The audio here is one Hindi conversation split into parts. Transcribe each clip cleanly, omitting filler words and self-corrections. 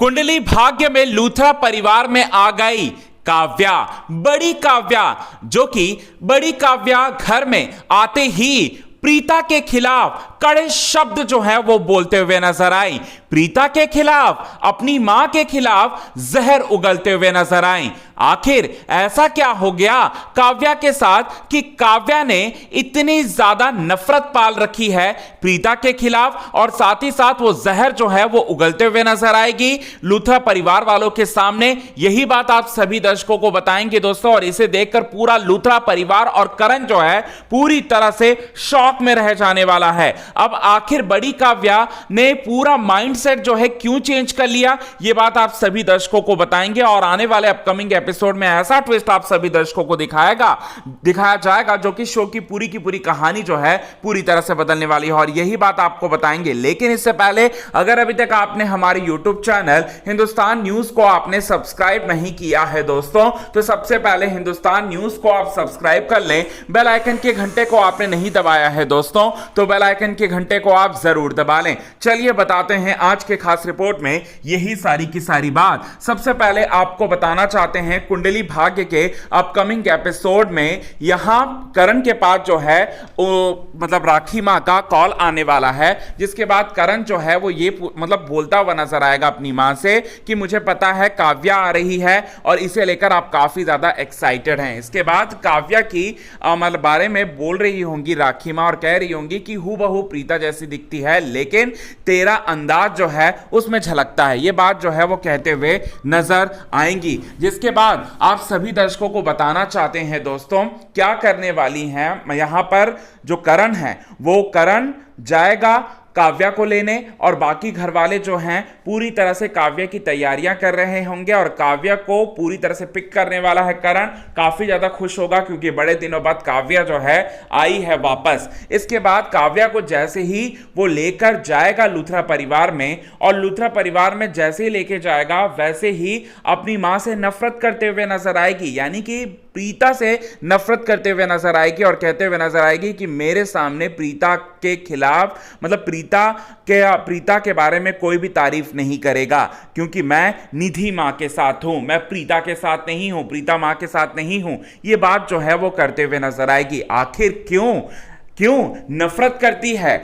कुंडली भाग्य में लूथरा परिवार में आ गई काव्या, बड़ी काव्या, जो कि बड़ी काव्या घर में आते ही प्रीता के खिलाफ कड़े शब्द जो है वो बोलते हुए नजर आई। प्रीता के खिलाफ, अपनी मां के खिलाफ जहर उगलते हुए नजर आई। आखिर ऐसा क्या हो गया काव्या के साथ कि काव्या ने इतनी ज्यादा नफरत पाल रखी है प्रीता के खिलाफ, और साथ ही साथ वो जहर जो है वो उगलते हुए नजर आएगी लूथरा परिवार वालों के सामने। यही बात आप सभी दर्शकों को बताएंगे दोस्तों, और इसे देखकर पूरा लूथरा परिवार और करण जो है पूरी तरह से शॉक में रह जाने वाला है। अब आखिर बड़ी काव्या ने पूरा माइंडसेट जो है क्यों चेंज कर लिया, यह बात आप सभी दर्शकों को बताएंगे, और आने वाले अपकमिंग एपिसोड में ऐसा ट्विस्ट आप सभी दर्शकों को दिखाया जाएगा जो कि शो की पूरी कहानी जो है पूरी तरह से बदलने वाली है, और यही बात आपको बताएंगे। लेकिन इससे पहले अगर अभी तक आपने हमारे YouTube चैनल हिंदुस्तान न्यूज को आपने सब्सक्राइब नहीं किया है दोस्तों, तो सबसे पहले हिंदुस्तान न्यूज को आप सब्सक्राइब कर लें। बेल आइकन के घंटे को आपने नहीं दबाया है दोस्तों, तो बेल आइकन के घंटे को आप जरूर दबा लें। चलिए बताते हैं आज के खास रिपोर्ट में यही सारी की सारी बात। सबसे पहले आपको बताना चाहते हैं कुंडली भाग्य के अपकमिंग एपिसोड में यहां करण के पास जो है मतलब राखी मां का कॉल आने वाला है, जिसके बाद करण जो है वो ये मतलब बोलता हुआ नजर आएगा अपनी मां से कि मुझे पता है काव्या आ रही है और इसे लेकर आप काफी ज्यादा एक्साइटेड हैं। इसके बाद काव्या की मतलब बारे में बोल रही होंगी राखी मां और कह रही होंगी कि हूबहू प्रीता जैसी दिखती है, लेकिन तेरा अंदाज जो है उसमें झलकता है। ये बात जो है वो कहते हुए नजर आएंगी, जिसके बाद आप सभी दर्शकों को बताना चाहते हैं दोस्तों क्या करने वाली हैं। यहां पर जो करण है वो करण जाएगा काव्या को लेने, और बाकी घर वाले जो हैं पूरी तरह से काव्या की तैयारियां कर रहे होंगे, और काव्या को पूरी तरह से पिक करने वाला है करण। काफी ज्यादा खुश होगा क्योंकि बड़े दिनों बाद काव्या जो है आई है वापस। इसके बाद काव्या को जैसे ही वो लेकर जाएगा लूथरा परिवार में, और लूथरा परिवार में जैसे ही लेके जाएगा वैसे ही अपनी मां से नफरत करते हुए नजर आएगी, यानी कि प्रीता से नफरत करते हुए नजर आएगी और कहते हुए नजर आएगी कि मेरे सामने प्रीता के खिलाफ मतलब प्रीता के बारे में कोई भी तारीफ नहीं करेगा, क्योंकि मैं निधि मां के साथ हूं, मैं प्रीता के साथ नहीं हूं, प्रीता मां के साथ नहीं हूं। यह बात जो है वो करते हुए नजर आएगी। आखिर क्यों नफरत करती है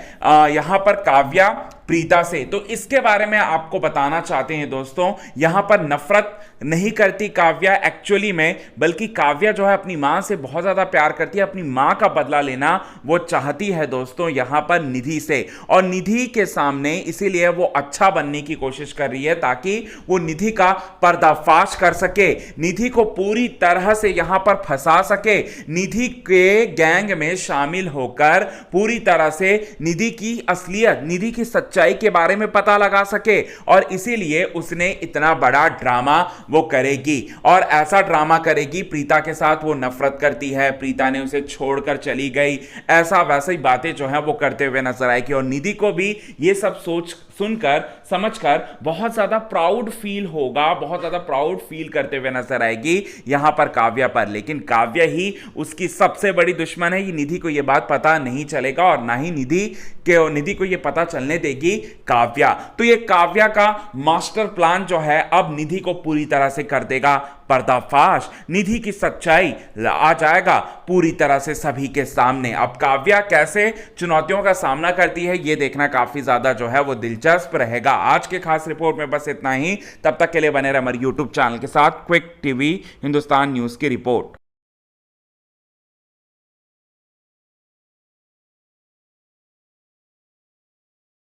यहां पर काव्या प्रीता से, तो इसके बारे में आपको बताना चाहते हैं दोस्तों। यहां पर नफरत नहीं करती काव्या एक्चुअली में, बल्कि काव्या जो है अपनी मां से बहुत ज्यादा प्यार करती है, अपनी मां का बदला लेना वो चाहती है दोस्तों यहां पर निधि से, और निधि के सामने इसीलिए वो अच्छा बनने की कोशिश कर रही है ताकि वो निधि का पर्दाफाश कर सके, निधि को पूरी तरह से यहां पर फंसा सके, निधि के गैंग में शामिल होकर पूरी तरह से निधि की असलियत, निधि की सच्चाई के बारे में पता लगा सके, और इसीलिए उसने इतना बड़ा ड्रामा वो करेगी, और ऐसा ड्रामा करेगी। प्रीता के साथ वो नफरत करती है, प्रीता ने उसे छोड़कर चली गई, ऐसा वैसे ही बातें जो है वो करते हुए नजर आएगी, और निधि को भी ये सब सुनकर समझकर बहुत ज्यादा प्राउड फील होगा, बहुत ज्यादा प्राउड फील करते हुए नजर आएगी यहां पर काव्या पर। लेकिन काव्या ही उसकी सबसे बड़ी दुश्मन है, ये निधि को ये बात पता नहीं चलेगा, और ना ही निधि को ये पता चलने देगी काव्या। तो ये काव्या का मास्टर प्लान जो है अब निधि को पूरी तरह से कर देगा पर्दाफाश, निधि की सच्चाई आ जाएगा पूरी तरह से सभी के सामने। अब काव्या कैसे चुनौतियों का सामना करती है ये देखना काफी ज्यादा जो है वो दिलचस्प रहेगा। आज के खास रिपोर्ट में बस इतना ही, तब तक के लिए बने रहे हमारे YouTube चैनल के साथ। क्विक टीवी हिंदुस्तान न्यूज की रिपोर्ट।